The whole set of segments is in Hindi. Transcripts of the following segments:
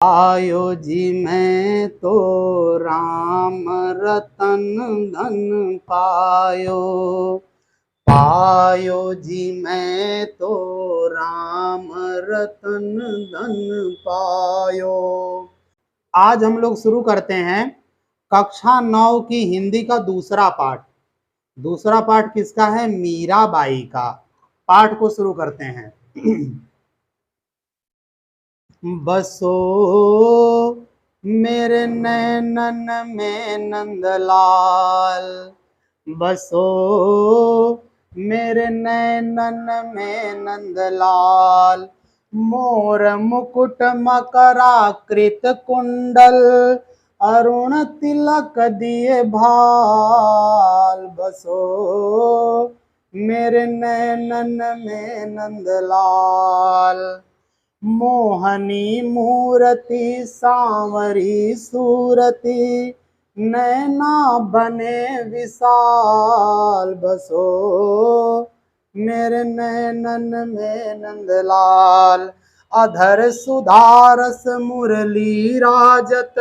आयो जी मैं तो राम रतन धन पायो, पायो जी मैं तो राम रतन धन पायो। आज हम लोग शुरू करते हैं कक्षा 9 की हिंदी का दूसरा पाठ। दूसरा पाठ किसका है? मीराबाई का। पाठ को शुरू करते हैं। बसो मेरे नैनन में नंदलाल, बसो मेरे नैनन में नंदलाल, मोर मुकुट मकराकृत कुंडल, अरुण तिलक दिए भाल, बसो मेरे नैनन में नंदलाल। मोहनी मूर्ति सांवरी सूरती, नैना बने विशाल, बसो मेरे नैनन में नंदलाल। अधर सुधारस मुरली राजत,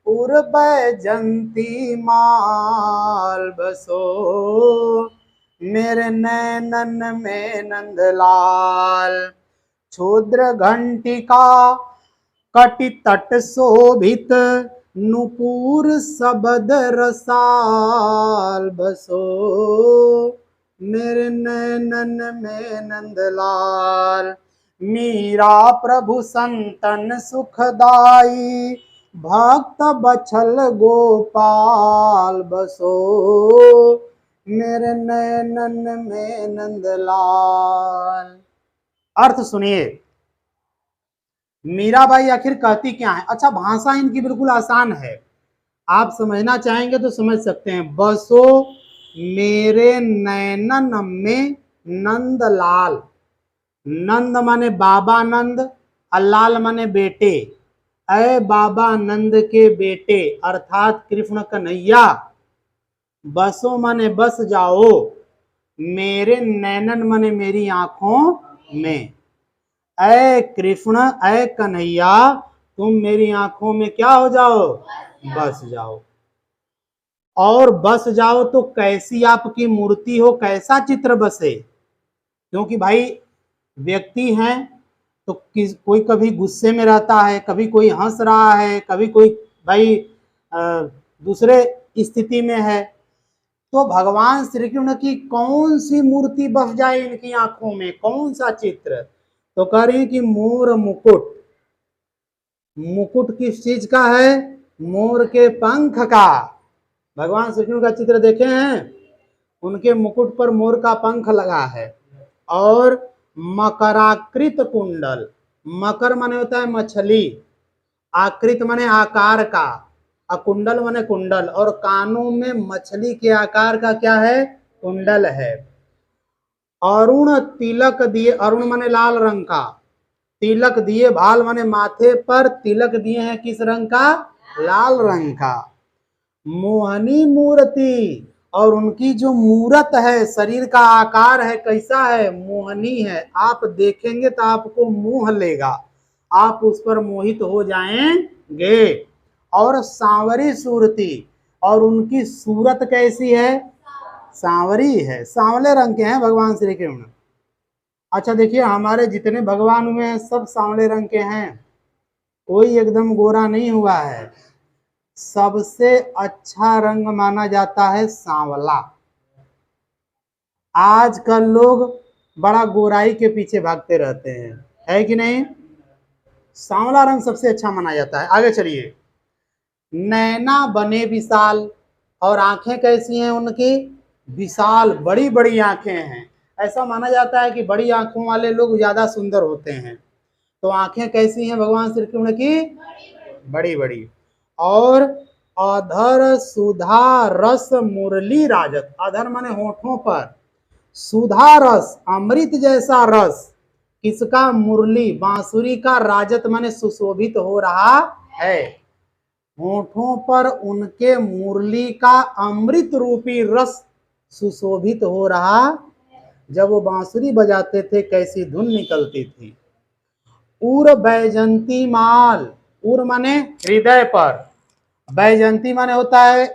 उर बैजंती माल, बसो मेरे नैनन में नंदलाल। क्षुद्र घंटिका कटि तट शोभित, नुपुर सबद रसाल, बसो मेरे नैनन में नंदलाल। मीरा प्रभु संतन सुखदाई, भक्त बछल गोपाल, बसो मेरे नैनन में नंदलाल। अर्थ सुनिए, मीराबाई आखिर कहती क्या है? अच्छा, भाषा इनकी बिल्कुल आसान है, आप समझना चाहेंगे तो समझ सकते हैं। बसो मेरे नैनन में नंदलाल, नंद माने बाबा नंद, लाल माने बेटे। ऐ बाबा नंद के बेटे अर्थात कृष्ण कन्हैया, बसो माने बस जाओ, मेरे नैनन माने मेरी आंखों में। ऐ कृष्ण, ऐ कन्हैया, तुम मेरी आंखों में क्या हो जाओ? बस जाओ। और बस जाओ तो कैसी आपकी मूर्ति हो, कैसा चित्र बसे? क्योंकि भाई व्यक्ति हैं तो कोई कभी गुस्से में रहता है, कभी कोई हंस रहा है, कभी कोई भाई दूसरे स्थिति में है। तो भगवान श्री कृष्ण की कौन सी मूर्ति बस जाए इनकी आंखों में, कौन सा चित्र? तो कह रही कि मोर मुकुट। मुकुट किस चीज का है? मोर के पंख का। भगवान श्री कृष्ण का चित्र देखे हैं, उनके मुकुट पर मोर का पंख लगा है। और मकराकृत कुंडल, मकर माने होता है मछली, आकृत माने आकार का, कुंडल माने कुंडल, और कानों में मछली के आकार का क्या है? कुंडल है। अरुण तिलक दिए, अरुण माने लाल रंग का, तिलक दिए भाल माने माथे पर तिलक दिए हैं किस रंग का? लाल रंग का। मोहनी मूर्ति, और उनकी जो मूरत है, शरीर का आकार है, कैसा है? मोहनी है। आप देखेंगे तो आपको मोह लेगा, आप उस पर मोहित हो जाएंगे। और सांवरी सूरती, और उनकी सूरत कैसी है? सांवरी है, सांवले रंग के हैं भगवान श्री कृष्ण। अच्छा देखिए, हमारे जितने भगवान हुए हैं सब सांवले रंग के हैं, कोई एकदम गोरा नहीं हुआ है। सबसे अच्छा रंग माना जाता है सांवला। आजकल लोग बड़ा गोराई के पीछे भागते रहते हैं, है कि नहीं? सांवला रंग सबसे अच्छा माना जाता है। आगे चलिए। नैना बने विशाल, और आंखें कैसी हैं उनकी? विशाल, बड़ी बड़ी आंखें हैं। ऐसा माना जाता है कि बड़ी आंखों वाले लोग ज्यादा सुंदर होते हैं। तो आंखें कैसी हैं भगवान श्री कृष्ण की? बड़ी बड़ी। और अधर सुधा रस मुरली राजत, अधर माने होठों पर, सुधा रस अमृत जैसा रस किसका? मुरली, बांसुरी का, राजत माने सुशोभित हो रहा है। होठों पर उनके मुरली का अमृत रूपी रस सुशोभित हो रहा। जब वो बांसुरी बजाते थे कैसी धुन निकलती थी। उर बैजंती माल, उर माने हृदय पर, बैजंती माने होता है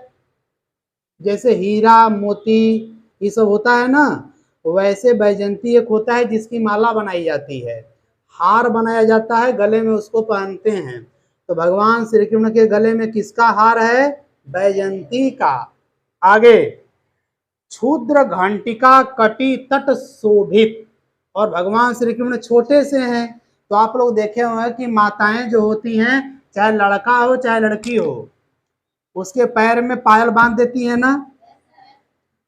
जैसे हीरा मोती ये सब होता है ना, वैसे बैजंती एक होता है जिसकी माला बनाई जाती है, हार बनाया जाता है, गले में उसको पहनते हैं। तो भगवान श्री कृष्ण के गले में किसका हार है? बैजंती का। आगे, क्षुद्र घंटिका कटी तट शोभित, और भगवान श्री कृष्ण छोटे से हैं, तो आप लोग देखे हुए हैं कि माताएं जो होती हैं, चाहे लड़का हो चाहे लड़की हो, उसके पैर में पायल बांध देती है ना,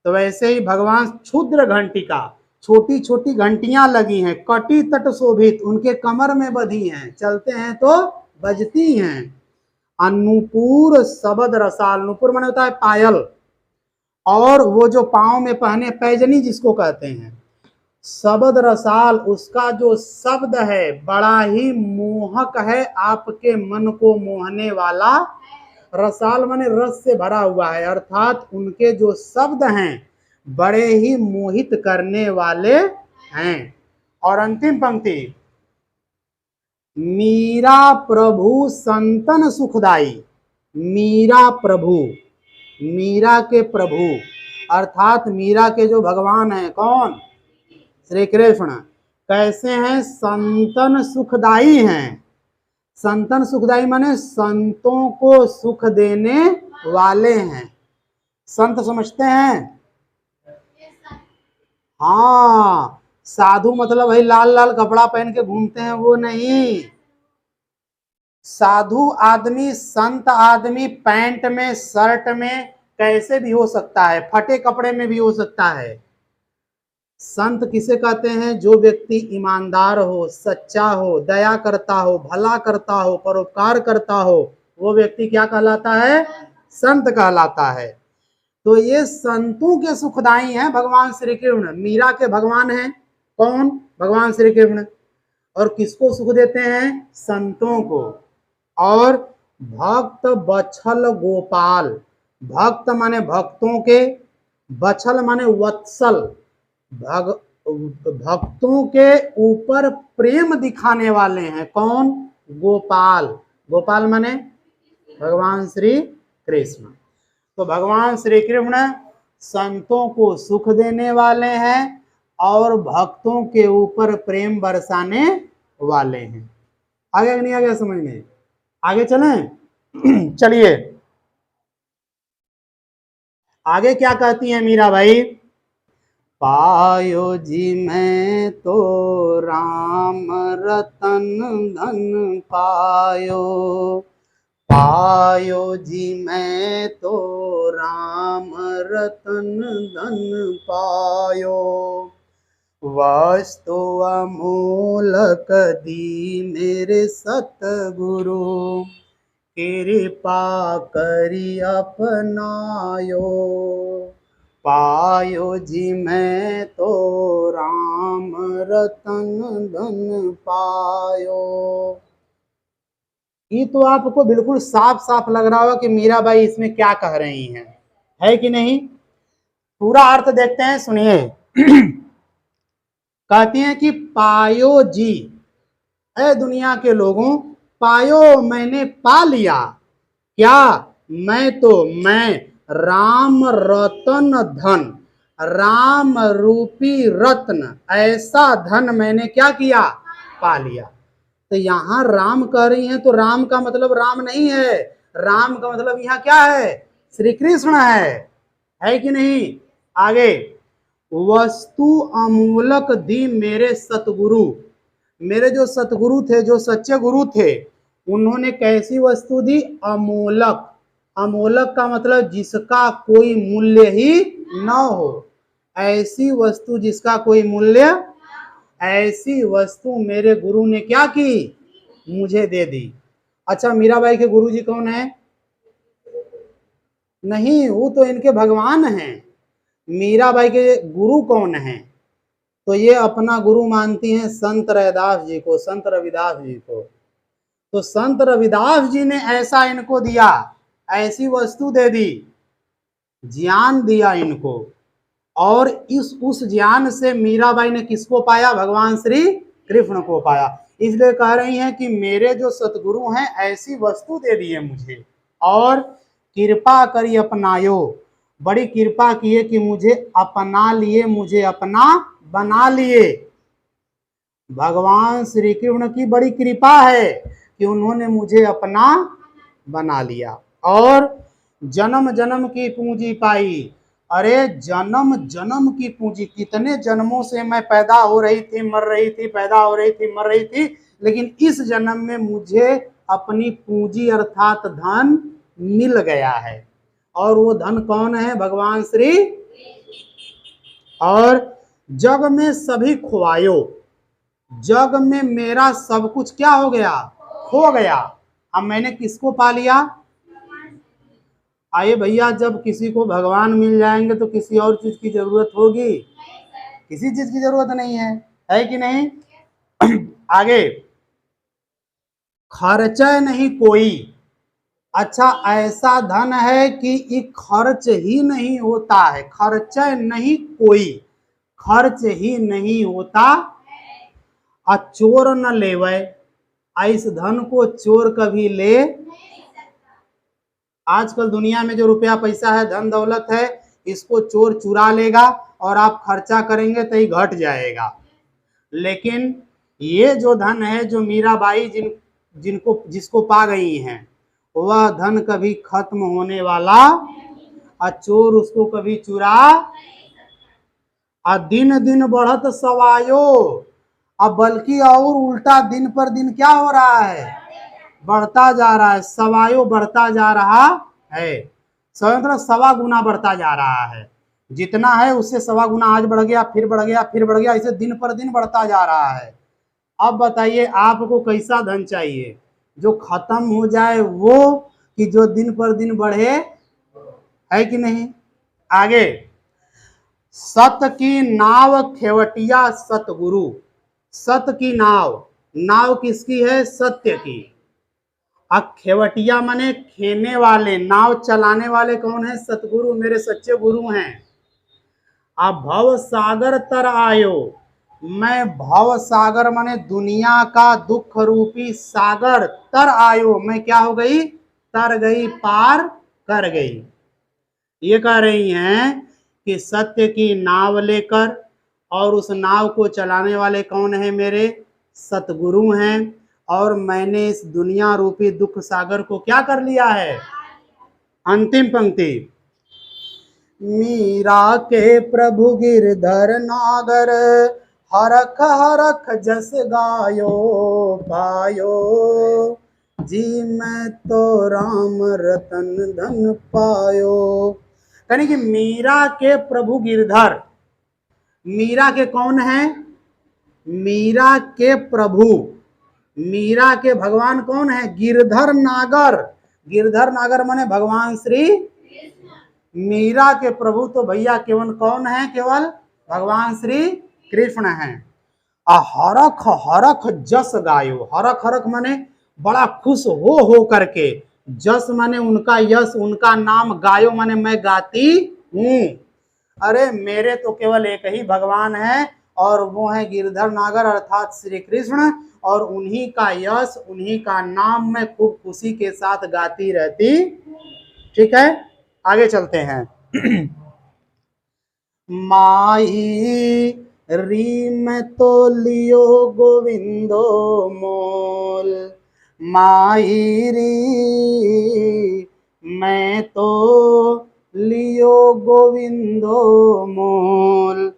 तो वैसे ही भगवान क्षुद्र घंटिका, छोटी छोटी घंटियां लगी हैं, कटी तट शोभित, उनके कमर में बधी हैं, चलते हैं तो बजती हैं। अनुपुर शबद रसाल, नुपुर माने होता है पायल, और वो जो पांव में पहने पैजनी जिसको कहते हैं, शबद रसाल, उसका जो शब्द है बड़ा ही मोहक है, आपके मन को मोहने वाला। रसाल माने रस से भरा हुआ है, अर्थात उनके जो शब्द हैं बड़े ही मोहित करने वाले हैं। और अंतिम पंक्ति, मीरा प्रभु संतन सुखदाई, मीरा प्रभु, मीरा के प्रभु अर्थात मीरा के जो भगवान हैं, कौन? श्री कृष्ण। कैसे हैं? संतन सुखदाई हैं। संतन सुखदाई माने संतों को सुख देने वाले हैं। संत समझते हैं? हाँ, साधु मतलब भाई लाल लाल कपड़ा पहन के घूमते हैं वो नहीं। साधु आदमी, संत आदमी पैंट में शर्ट में कैसे भी हो सकता है, फटे कपड़े में भी हो सकता है। संत किसे कहते हैं? जो व्यक्ति ईमानदार हो, सच्चा हो, दया करता हो, भला करता हो, परोपकार करता हो, वो व्यक्ति क्या कहलाता है? संत कहलाता है। तो ये संतों के सुखदाई हैं भगवान श्री कृष्ण। मीरा के भगवान हैं कौन? भगवान श्री कृष्ण। और किसको सुख देते हैं? संतों को। और भक्त बछल गोपाल, भक्त माने भक्तों के, बछल माने वत्सल, भक्तों के ऊपर प्रेम दिखाने वाले हैं कौन? गोपाल। गोपाल माने भगवान श्री कृष्ण। तो भगवान श्री कृष्ण संतों को सुख देने वाले हैं और भक्तों के ऊपर प्रेम बरसाने वाले हैं। आगे नहीं आगे समझ में? आगे चलें? चलिए आगे क्या कहती है मीरा भाई? पायो जी मैं तो राम रतन धन पायो, पायो जी मैं तो राम रतन धन पायो, वस्तु अमूलक दी मेरे सतगुरु, कृपा करी अपनायो, पायो जी मैं तो राम रतन धन पायो। ये तो आपको बिल्कुल साफ साफ लग रहा होगा कि मीराबाई इसमें क्या कह रही हैं, है कि नहीं? पूरा अर्थ देखते हैं, सुनिए। कहती हैं कि पायो जी, ऐ दुनिया के लोगों, पायो मैंने पा लिया, क्या? मैं राम रतन धन, राम रूपी रत्न, ऐसा धन मैंने क्या किया? पा लिया। तो यहां राम कह रही हैं तो राम का मतलब राम नहीं है, राम का मतलब यहां क्या है? श्री कृष्ण है कि नहीं? आगे, वस्तु अमूलक दी मेरे सतगुरु, मेरे जो सतगुरु थे, जो सच्चे गुरु थे, उन्होंने कैसी वस्तु दी? अमूलक। अमूलक का मतलब जिसका कोई मूल्य ही न हो, ऐसी वस्तु जिसका कोई मूल्य, ऐसी वस्तु मेरे गुरु ने क्या की? मुझे दे दी। अच्छा, मीराबाई के गुरु जी कौन है? नहीं, वो तो इनके भगवान हैं। मीराबाई के गुरु कौन हैं? तो ये अपना गुरु मानती हैं संत रविदास जी को, संत रविदास जी को। तो संत रविदास जी ने ऐसा इनको दिया, ऐसी वस्तु दे दी, ज्ञान दिया इनको, और इस उस ज्ञान से मीराबाई ने किसको पाया? भगवान श्री कृष्ण को पाया। इसलिए कह रही हैं कि मेरे जो सतगुरु हैं ऐसी वस्तु दे दिए मुझे और कृपा करी अपनायो, बड़ी कृपा किए कि मुझे अपना लिए, मुझे अपना बना लिए। भगवान श्री कृष्ण की बड़ी कृपा है कि उन्होंने मुझे अपना बना लिया और जन्म जन्म की पूंजी पाई। अरे जन्म जन्म की पूंजी, कितने जन्मों से मैं पैदा हो रही थी, मर रही थी, पैदा हो रही थी, मर रही थी, लेकिन इस जन्म में मुझे अपनी पूंजी अर्थात धन मिल गया है। और वो धन कौन है? भगवान श्री। और जग में सभी खुआयो, जग में मेरा सब कुछ क्या हो गया? खो गया। अब मैंने किसको पा लिया? आइए भैया, जब किसी को भगवान मिल जाएंगे तो किसी और चीज की जरूरत होगी? किसी चीज की जरूरत नहीं है कि नहीं? आगे, खर्चा नहीं कोई। अच्छा, ऐसा धन है कि ये खर्च ही नहीं होता है, खर्च नहीं कोई, खर्च ही नहीं होता। आ चोर न लेवे, इस धन को चोर कभी ले। आजकल दुनिया में जो रुपया पैसा है, धन दौलत है, इसको चोर चुरा लेगा और आप खर्चा करेंगे तो ही घट जाएगा। लेकिन ये जो धन है, जो मीराबाई जिसको पा गई हैं, वह धन कभी खत्म होने वाला, और चोर उसको कभी चुरा। दिन दिन बढ़त सवायो, अब बल्कि और उल्टा दिन पर दिन क्या हो रहा है? बढ़ता जा रहा है। सवायो बढ़ता जा रहा है, मतलब सवा गुना बढ़ता जा रहा है। जितना है उससे सवा गुना आज बढ़ गया, फिर बढ़ गया, फिर बढ़ गया, इसे दिन पर दिन बढ़ता जा रहा है। अब बताइए आपको कैसा धन चाहिए? जो खत्म हो जाए वो, कि जो दिन पर दिन बढ़े? है कि नहीं? आगे, सत की नाव खेवटिया सतगुरु। सत की नाव, नाव किसकी है? सत्य की। अब खेवटिया माने खेने वाले, नाव चलाने वाले कौन है? सतगुरु, मेरे सच्चे गुरु हैं। अब भव सागर तर आयो, मैं भव सागर माने दुनिया का दुख रूपी सागर, तर आयो, मैं क्या हो गई? तर गई, पार कर गई। ये कह रही हैं कि सत्य की नाव लेकर, और उस नाव को चलाने वाले कौन है? मेरे सतगुरु हैं। और मैंने इस दुनिया रूपी दुख सागर को क्या कर लिया है? अंतिम पंक्ति, मीरा के प्रभु गिरधर नागर, हरख हरख जस गायो पायो, जी मैं तो राम रतन धन पायो। यानी कि मीरा के प्रभु गिरधर, मीरा के कौन है? मीरा के प्रभु, मीरा के भगवान कौन है? गिरधर नागर। गिरधर नागर माने भगवान श्री। मीरा के प्रभु तो भैया केवल कौन है? केवल भगवान श्री कृष्ण हैं। हरख हरख जस गायो, हरख हरख माने बड़ा खुश हो करके, जस माने उनका यश, उनका नाम, गायो माने मैं गाती हूँ। अरे मेरे तो केवल एक ही भगवान है और वो है गिरधर नागर अर्थात श्री कृष्ण, और उन्हीं का यश, उन्हीं का नाम मैं खूब खुशी के साथ गाती रहती। ठीक है, आगे चलते हैं। माही री में तो लियो गोविंदो मोल, माही री मैं तो लियो गोविंदो मोल।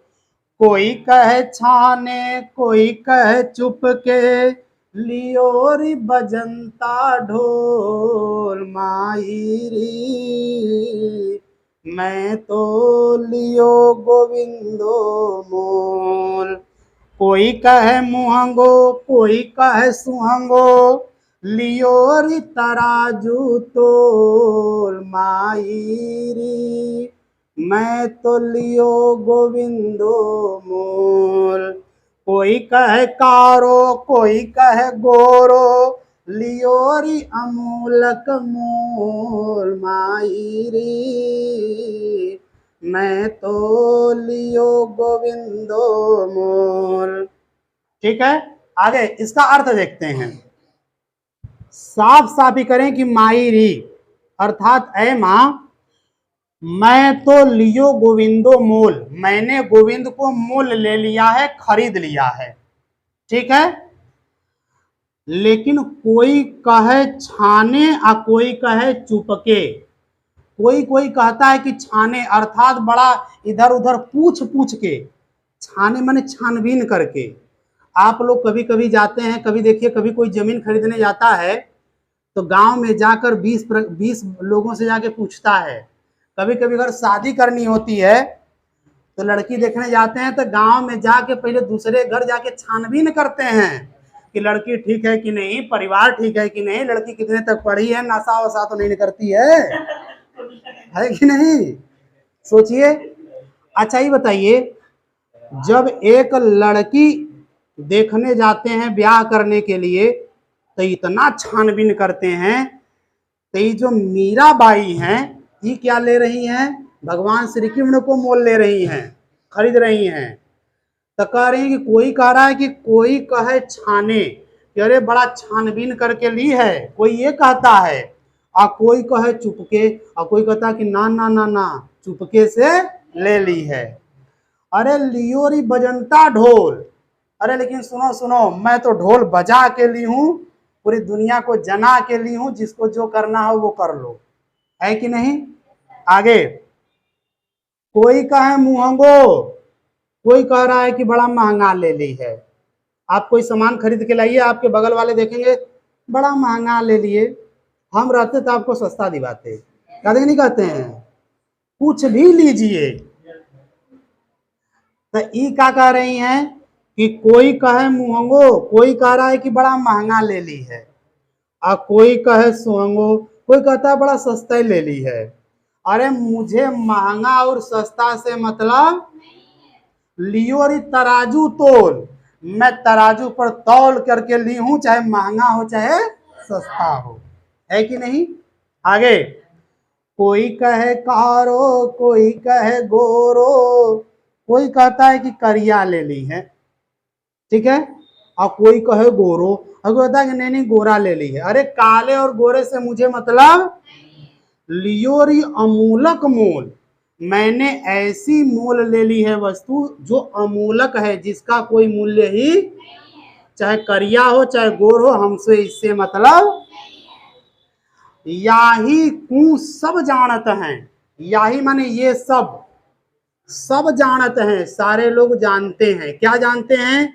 कोई कह छाने, कोई कह चुप के, लियो री बजंता ढोल, माही री मैं तो लियो गोविंदो मोल। कोई कहे मुहंगो, कोई कहे सुहंगो, लियो री तराजू तोल, माही री मैं तो लियो गोविंदो मोल। कोई कहे कारो, कोई कहे गोरो, लियो री अमूलक मोल, माही री मैं तो लियो गोविंदो मोल। ठीक है, आगे इसका अर्थ देखते हैं। साफ साफ ही करें कि माई री, अर्थात ऐ मां, मैं तो लियो गोविंदो मोल, मैंने गोविंद को मोल ले लिया है, खरीद लिया है, ठीक है। लेकिन कोई कहे छाने और कोई कहे चुपके। कोई कोई कहता है कि छाने अर्थात बड़ा इधर उधर पूछ पूछ के, छाने माने छानबीन करके। आप लोग कभी कभी जाते हैं, कभी देखिए, कभी कोई जमीन खरीदने जाता है तो गांव में जाकर 20 लोगों से जाके पूछता है। कभी कभी अगर शादी करनी होती है तो लड़की देखने जाते हैं तो गांव में जाके पहले दूसरे घर जाके छानबीन करते हैं कि लड़की ठीक है कि नहीं, परिवार ठीक है कि नहीं, लड़की कितने तक पढ़ी है, नशा वशा तो नहीं करती है कि नहीं, सोचिए। अच्छा ये बताइए, जब एक लड़की देखने जाते हैं ब्याह करने के लिए तो इतना छानबीन करते हैं, तो ये जो मीराबाई हैं ये क्या ले रही हैं, भगवान श्री कृष्ण को मोल ले रही हैं, खरीद रही हैं। तो कह रही हैं कि कोई कह रहा है कि कोई कहे छाने, कि अरे बड़ा छानबीन करके ली है, कोई ये कहता है, और कोई कहे चुपके, और कोई कहता है कि ना ना ना ना, चुपके से ले ली है। अरे लियो री बजंता ढोल, अरे लेकिन सुनो सुनो, मैं तो ढोल बजा के ली हूं, पूरी दुनिया को जना के ली हूं, जिसको जो करना हो वो कर लो, है कि नहीं। आगे कोई कहे मुहंगो, कोई कह रहा है कि बड़ा महंगा ले ली है। आप कोई सामान खरीद के लाइए, आपके बगल वाले देखेंगे बड़ा महंगा ले लिए, हम रहते तो आपको सस्ता दिलाते, कहते नहीं कहते हैं, कुछ भी लीजिए। तो ई क्या कह रही हैं कि कोई कहे मुहंगो, कोई कह रहा है कि बड़ा महंगा ले ली है, और कोई कहे सुहंगो, कोई कहता है बड़ा सस्ता ले ली है। अरे मुझे महंगा और सस्ता से मतलब, लियो री तराजू तोल, मैं तराजू पर तौल करके ली हूं, चाहे महंगा हो चाहे सस्ता हो, है कि नहीं। आगे कोई कहे कारो, कोई कहे गोरो, कोई कहता है कि करिया ले ली है, ठीक है, और कोई कहे गोरो, और कोई कहता है कि नहीं नहीं गोरा ले ली है। अरे काले और गोरे से मुझे मतलब, लियोरी अमूलक मोल, मैंने ऐसी मोल ले ली है वस्तु जो अमूलक है, जिसका कोई मूल्य ही, चाहे करिया हो चाहे गोर हो, हमसे इससे मतलब। याही कु सब जानत हैं, याही माने ये सब, सब जानत हैं, सारे लोग जानते हैं, क्या जानते हैं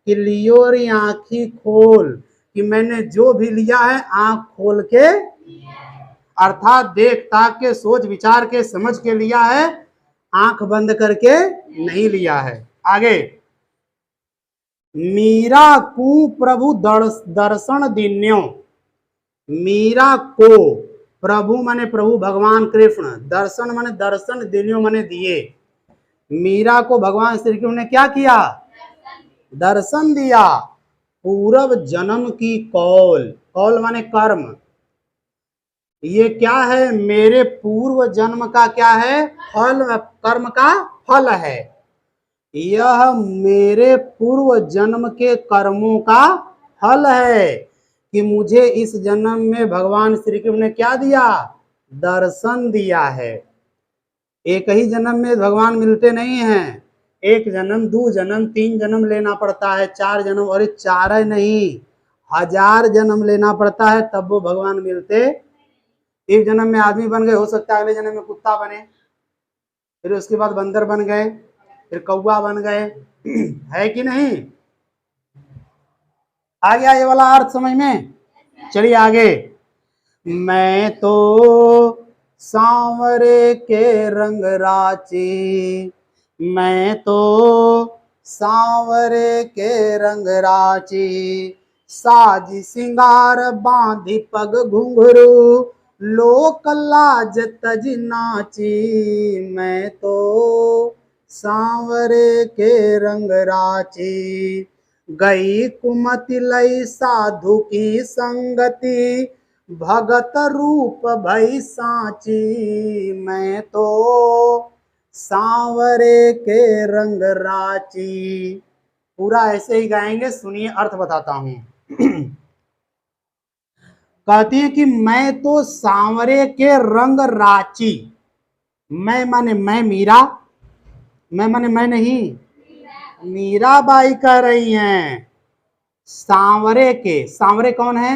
कि लियोरी आंखी खोल, कि मैंने जो भी लिया है आंख खोल के, अर्थात देख ताक के सोच विचार के समझ के लिया है, आंख बंद करके नहीं लिया है। आगे मीरा को प्रभु दर्शन दिन्यो, मीरा को प्रभु माने प्रभु भगवान कृष्ण, दर्शन माने दर्शन, दिन्यो माने दिए। मीरा को भगवान श्री कृष्ण ने क्या किया, दर्शन दिया। पूर्व जन्म की कौल, कौल माने कर्म, ये क्या है, मेरे पूर्व जन्म का क्या है, फल, कर्म का फल है। यह मेरे पूर्व जन्म के कर्मों का फल है कि मुझे इस जन्म में भगवान श्री कृष्ण ने क्या दिया, दर्शन दिया है। एक ही जन्म में भगवान मिलते नहीं हैं, एक जन्म, 2 जन्म, 3 जन्म लेना पड़ता है, 4 जन्म, और 4 नहीं 1000 जन्म लेना पड़ता है, तब वो भगवान मिलते। एक जन्म में आदमी बन गए, हो सकता है अगले जन्म में कुत्ता बने, फिर उसके बाद बंदर बन गए, फिर कौवा बन गए, है कि नहीं। आ गया ये वाला अर्थ समझ में। चलिए आगे, मैं तो सांवरे के रंग राची, मैं तो सांवरे के रंग राची, साज सिंगार बांधी पग घुंघरू, लोक लाज तज नाची, मैं तो सांवरे के रंग राची, गई कुमति लई साधु की संगति, भगत रूप भई सांची, मैं तो सांवरे के रंग राची। पूरा ऐसे ही गाएंगे, सुनिए अर्थ बताता हूं। कहती है कि मैं तो सांवरे के रंग राची। मैं माने मैं मीरा, मैं माने मैं नहीं, मीराबाई कह रही हैं। सांवरे के, सांवरे कौन है?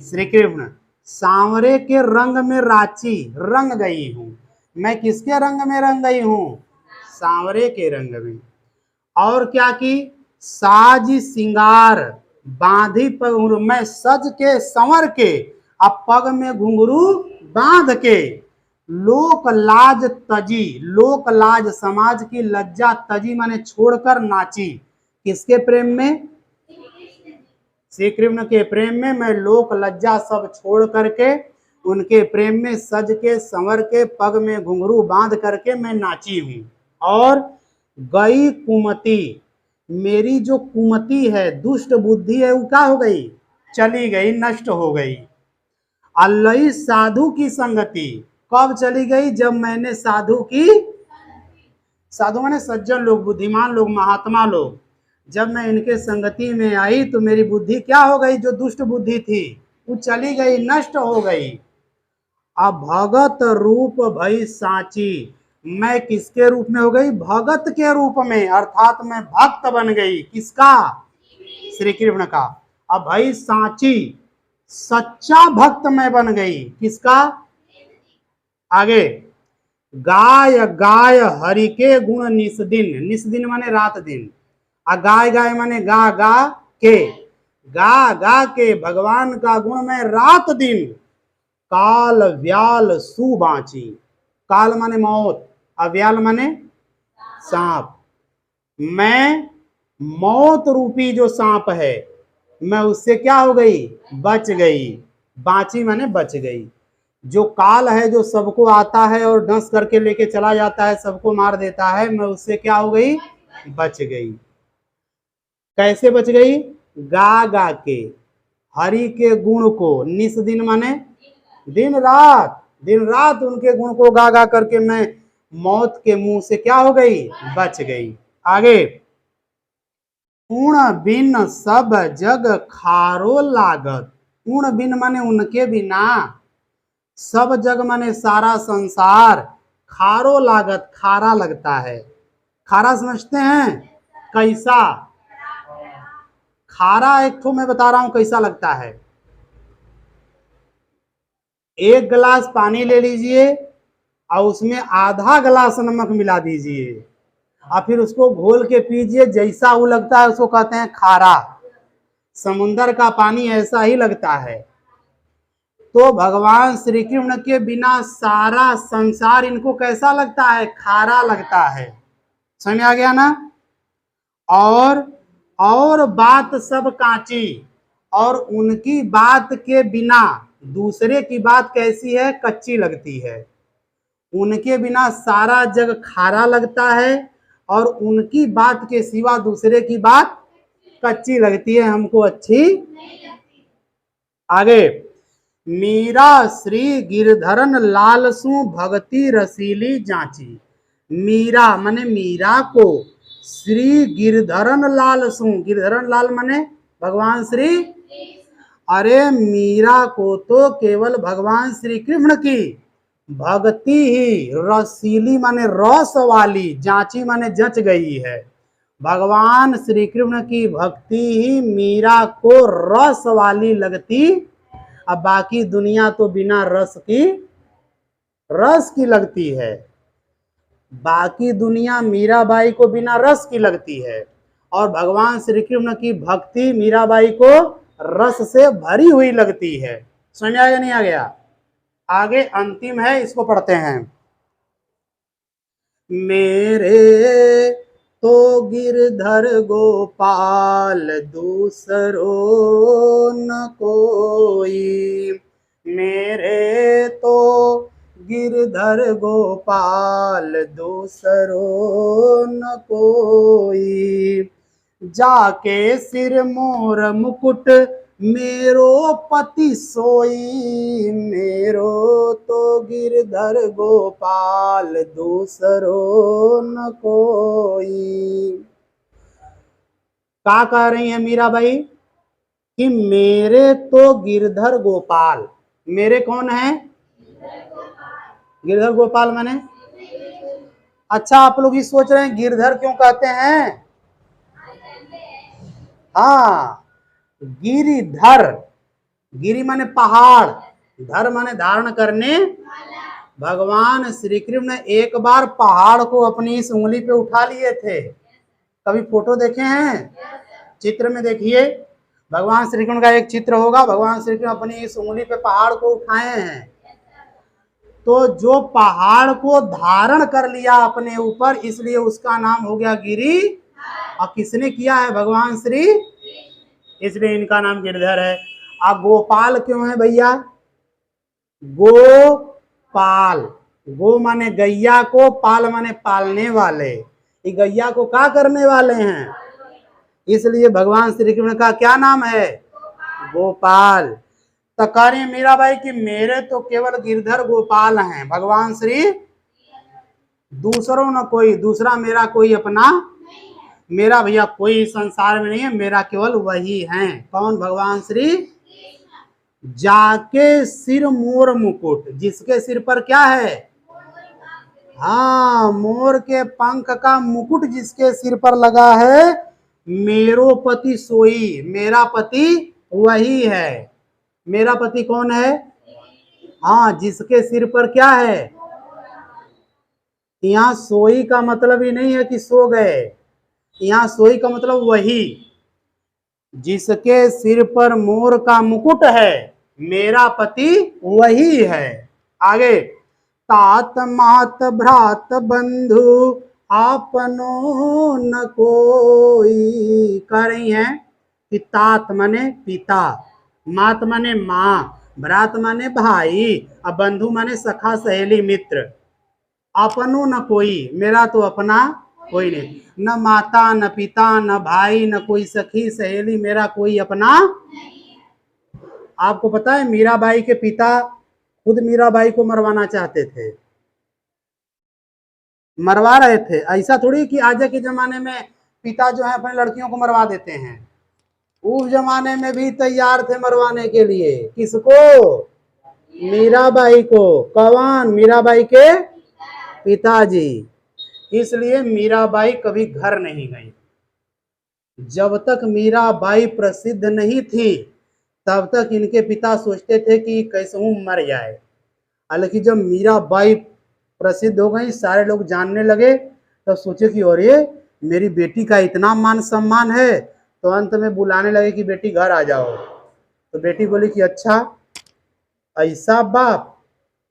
श्री कृष्ण। सांवरे के रंग में रांची, रंग गई हूं। मैं किसके रंग में रंग गई हूं? सांवरे के रंग में। और क्या की? साज सिंगार बांधी पग, मैं सज के संवर के अब पग में घुंघरू बांध के, लोक लाज तजी, लोक लाज समाज की लज्जा तजी माने छोड़कर नाची। किसके प्रेम में? श्री कृष्ण के प्रेम में मैं लोक लज्जा सब छोड़ करके उनके प्रेम में सज के संवर के पग में घुंघरू बांध करके मैं नाची हूं। और गई कुमति, मेरी जो कुमति है, दुष्ट बुद्धि है, वो क्या हो गई? चली गई, नष्ट हो गई। अल्लई साधु की संगति, कब चली गई? जब मैंने साधु की, साधु माने सज्जन लोग, बुद्धिमान लोग, महात्मा लोग, जब मैं इनके संगति में आई तो मेरी बुद्धि क्या हो गई? जो दुष्ट बुद्धि थी वो चली गई, नष्ट हो गई। अब भगत रूप भई साची, मैं किसके रूप में हो गई? भगत के रूप में, अर्थात मैं भक्त बन गई। किसका? श्री कृष्ण का। अब भाई साची, सच्चा भक्त मैं बन गई। किसका? आगे, गाय गाय हरि के गुण निस्दिन, निस्दिन माने रात दिन, आ गाय गाय माने गा गा के, गा गा के भगवान का गुण में रात दिन, काल व्याल सुबाची, काल माने मौत, अव्याल माने सांप। मैं मौत रूपी जो सांप है, मैं उससे क्या हो गई? बच गई। बाची माने बच गई। जो काल है, जो सबको आता है और डंस करके लेके चला जाता है, सबको मार देता है, मैं उससे क्या हो गई? बच गई। कैसे बच गई? गा गा के हरि के गुण को, निस दिन माने दिन रात, दिन रात उनके गुण को गा गा करके मैं मौत के मुंह से क्या हो गई? बच गई। आगे, उण बिन सब जग खारो लागत, उण बिन माने उनके बिना, सब जग माने सारा संसार, खारो लागत खारा लगता है। खारा समझते हैं? कैसा खारा? एक ठो मैं बता रहा हूं कैसा लगता है। एक गिलास पानी ले लीजिए और उसमें आधा गिलास नमक मिला दीजिए और फिर उसको घोल के पीजिए, जैसा वो लगता है उसको कहते हैं खारा। समुंदर का पानी ऐसा ही लगता है। तो भगवान श्री कृष्ण के बिना सारा संसार इनको कैसा लगता है? खारा लगता है। समझ आ गया ना? और बात सब कांची, और उनकी बात के बिना दूसरे की बात कैसी है? कच्ची लगती है। उनके बिना सारा जग खारा लगता है और उनकी बात के सिवा दूसरे की बात कच्ची लगती है, हमको अच्छी। आगे, मीरा श्री गिरधरन लालसु भक्ति रसीली जांची, मीरा माने मीरा को, श्री गिरधरन लालसु, गिरधरन लाल माने भगवान श्री, अरे मीरा को तो केवल भगवान श्री कृष्ण की भक्ति ही रसीली माने रस वाली, जांची माने जच गई है। भगवान श्री कृष्ण की भक्ति ही मीरा को रस वाली लगती, अब बाकी दुनिया तो बिना रस की लगती है। बाकी दुनिया मीराबाई को बिना रस की लगती है और भगवान श्री कृष्ण की भक्ति मीराबाई को रस से भरी हुई लगती है। समझ आया नहीं आ गया? आगे अंतिम है, इसको पढ़ते हैं। मेरे तो गिरधर गोपाल दूसरो न कोई, मेरे तो गिरधर गोपाल दूसरो न कोई, जाके सिर मोर मुकुट मेरो पति सोई, मेरो तो गिरधर गोपाल दूसरो न कोई। क्या कह रही है मीराबाई कि मेरे तो गिरधर गोपाल, मेरे कौन है? गिरधर गोपाल माने, अच्छा आप लोग ये सोच रहे हैं गिरधर क्यों कहते हैं? हाँ, गिरिधर, गिरि माने पहाड़, धर माने धारण करने। भगवान श्री कृष्ण ने एक बार पहाड़ को अपनी इस उंगली पे उठा लिए थे। कभी फोटो देखे हैं? चित्र में देखिए, भगवान श्री कृष्ण का एक चित्र होगा, भगवान श्री कृष्ण अपनी इस उंगली पे पहाड़ को उठाए हैं। तो जो पहाड़ को धारण कर लिया अपने ऊपर, इसलिए उसका नाम हो गया गिरी। और किसने किया है? भगवान श्री, इसलिए इनका नाम गिरधर है। अब गोपाल क्यों है भैया? गोपाल, गो माने गैया को, पाल माने पालने वाले, ये गैया को क्या करने वाले हैं, इसलिए भगवान श्री कृष्ण का क्या नाम है? गोपाल। तो कह रही मीराबाई कि मेरे तो केवल गिरधर गोपाल हैं, भगवान श्री, दूसरों न कोई, दूसरा मेरा कोई अपना, मेरा भैया कोई संसार में नहीं है, मेरा केवल वही है। कौन? भगवान श्री। जाके सिर मोर मुकुट, जिसके सिर पर क्या है? हाँ, मोर के पंख का मुकुट जिसके सिर पर लगा है, मेरो पति सोई, मेरा पति वही है। मेरा पति कौन है? हाँ, जिसके सिर पर क्या है? यहाँ सोई का मतलब ही नहीं है कि सो गए, यहाँ सोई का मतलब वही, जिसके सिर पर मोर का मुकुट है, मेरा पति वही है। आगे, तात मात भ्रात बंधु आपनो न कोई, कह रही हैं कि तात माने पिता, मात माने माँ, भ्रात माने भाई, और बंधु माने सखा सहेली मित्र। अपनो न कोई, मेरा तो अपना कोई नहीं, न माता न पिता न भाई न कोई सखी सहेली, मेरा कोई अपना। आपको पता है मीराबाई के पिता खुद मीराबाई को मरवाना चाहते थे, मरवा रहे थे। ऐसा थोड़ी कि आज के जमाने में पिता जो है अपने लड़कियों को मरवा देते हैं, उस जमाने में भी तैयार थे मरवाने के लिए। किसको? मीराबाई को। कौन? मीराबाई के पिताजी। इसलिए मीराबाई कभी घर नहीं गई। जब तक मीराबाई प्रसिद्ध नहीं थी तब तक इनके पिता सोचते थे कि कैसे हूं मर जाए। हालांकि जब मीराबाई प्रसिद्ध हो गई, सारे लोग जानने लगे, तब सोचे कि अरे मेरी बेटी का इतना मान सम्मान है, तो अंत में बुलाने लगे कि बेटी घर आ जाओ। तो बेटी बोली कि अच्छा ऐसा बाप,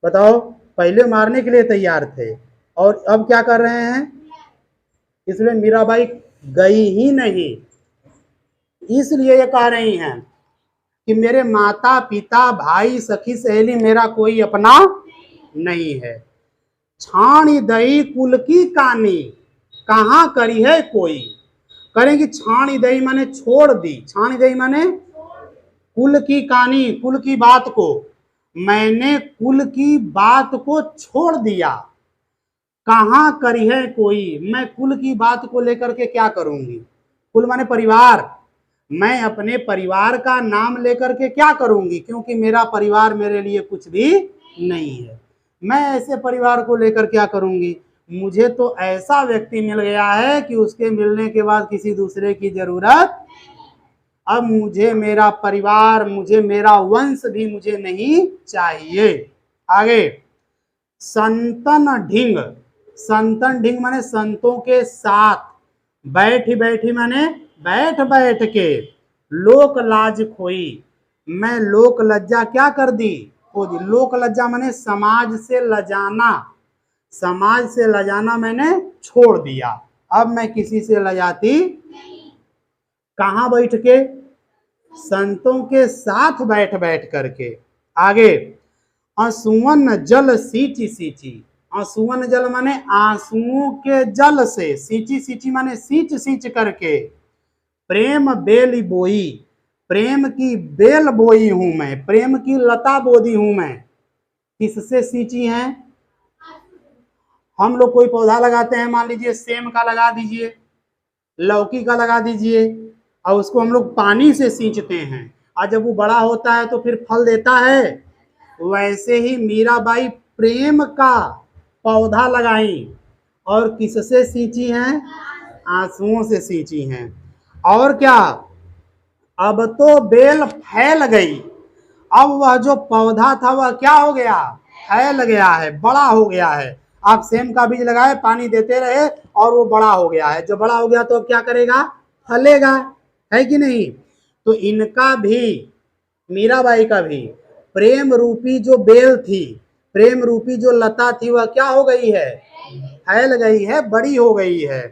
बताओ, पहले मारने के लिए तैयार थे और अब क्या कर रहे हैं। इसलिए मीराबाई गई ही नहीं। इसलिए ये कह रही हैं कि मेरे माता पिता भाई सखी सहेली मेरा कोई अपना नहीं है। छाणी दई कुल की कानी, कहाँ करी है कोई। करेंगी छाणी दई माने छोड़ दी, छाणी दई माने कुल की कहानी, कुल की बात को, मैंने कुल की बात को छोड़ दिया। कहाँ करी है कोई, मैं कुल की बात को लेकर के क्या करूंगी। कुल माने परिवार, मैं अपने परिवार का नाम लेकर के क्या करूंगी, क्योंकि मेरा परिवार मेरे लिए कुछ भी नहीं है। मैं ऐसे परिवार को लेकर क्या करूंगी। मुझे तो ऐसा व्यक्ति मिल गया है कि उसके मिलने के बाद किसी दूसरे की जरूरत, अब मुझे मेरा परिवार, मुझे मेरा वंश भी मुझे नहीं चाहिए। आगे, संतन ढिंग, संतन ढिंग माने संतों के साथ, बैठी बैठी माने बैठ बैठ के, लोक लाज खोई, मैं लोक लज्जा क्या कर दी, खो दी। लोक लज्जा माने समाज से लजाना, समाज से लजाना मैंने छोड़ दिया, अब मैं किसी से लजाती। कहाँ बैठ के? संतों के साथ बैठ बैठ करके। आगे, आंसुअन जल सींची सींची, आंसुअन जल माने आंसुओं के जल से, सींची सींची माने सींच सींच करके, प्रेम बेल बोई, प्रेम की बेल बोई हूं मैं, प्रेम की लता बोदी हूं मैं। किससे सींची हैं? हम लोग कोई पौधा लगाते हैं, मान लीजिए सेम का लगा दीजिए, लौकी का लगा दीजिए, और उसको हम लोग पानी से सींचते हैं, और जब वो बड़ा होता है तो फिर फल देता है। वैसे ही मीराबाई प्रेम का पौधा लगाई, और किससे सींची हैं? आंसुओं से सींची हैं। और क्या, अब तो बेल फैल गई, अब वह जो पौधा था वह क्या हो गया? फैल गया है, बड़ा हो गया है। आप सेम का बीज लगाए, पानी देते रहे, और वो बड़ा हो गया है। जो बड़ा हो गया तो अब क्या करेगा? फलेगा, है कि नहीं? तो इनका भी, मीराबाई का भी प्रेम रूपी जो बेल थी, प्रेम रूपी जो लता थी, वह क्या हो गई है? फैल गई है, बड़ी हो गई है।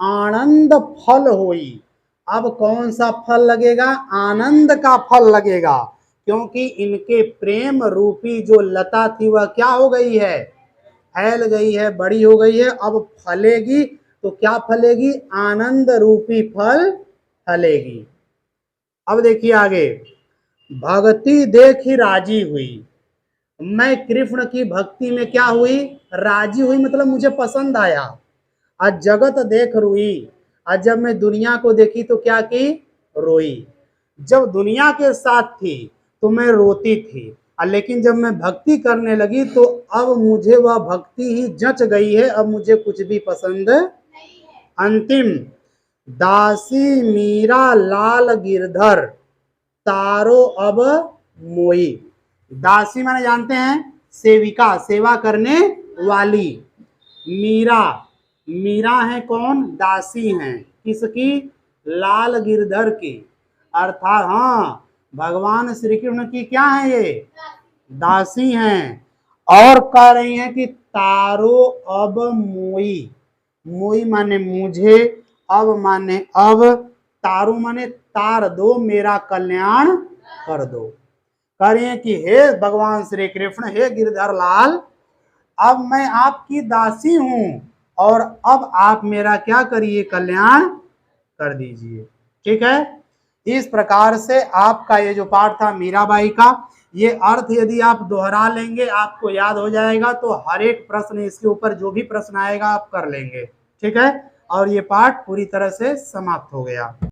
आनंद फल होई, अब कौन सा फल लगेगा? आनंद का फल लगेगा, क्योंकि इनके प्रेम रूपी जो लता थी वह क्या हो गई है? फैल गई है, बड़ी हो गई है। अब फलेगी, तो क्या फलेगी? आनंद रूपी फल फलेगी। अब देखिए आगे, भक्ति देखी राजी हुई, मैं कृष्ण की भक्ति में क्या हुई? राजी हुई, मतलब मुझे पसंद आया। आज जगत देख रोई, आज जब मैं दुनिया को देखी तो क्या की? रोई। जब दुनिया के साथ थी तो मैं रोती थी, लेकिन जब मैं भक्ति करने लगी तो अब मुझे वह भक्ति ही जच गई है, अब मुझे कुछ भी पसंद। अंतिम, दासी मीरा लाल गिरधर, तारो अब मोई। दासी माने जानते हैं? सेविका, सेवा करने वाली। मीरा, मीरा है कौन? दासी हैं। किसकी? लाल गिरधर की, अर्थात हाँ, भगवान श्री कृष्ण की क्या है ये? दासी हैं। और कह रही हैं कि तारो अब मोई, मोई माने मुझे, अब माने अब, तारो माने तार दो, मेरा कल्याण कर दो। कह रही हैं कि हे भगवान श्री कृष्ण, हे गिरधर लाल, अब मैं आपकी दासी हूं, और अब आप मेरा क्या करिए? कल्याण कर दीजिए। ठीक है। इस प्रकार से आपका ये जो पाठ था मीराबाई का, ये अर्थ यदि आप दोहरा लेंगे आपको याद हो जाएगा, तो हर एक प्रश्न इसके ऊपर जो भी प्रश्न आएगा आप कर लेंगे। ठीक है। और ये पाठ पूरी तरह से समाप्त हो गया।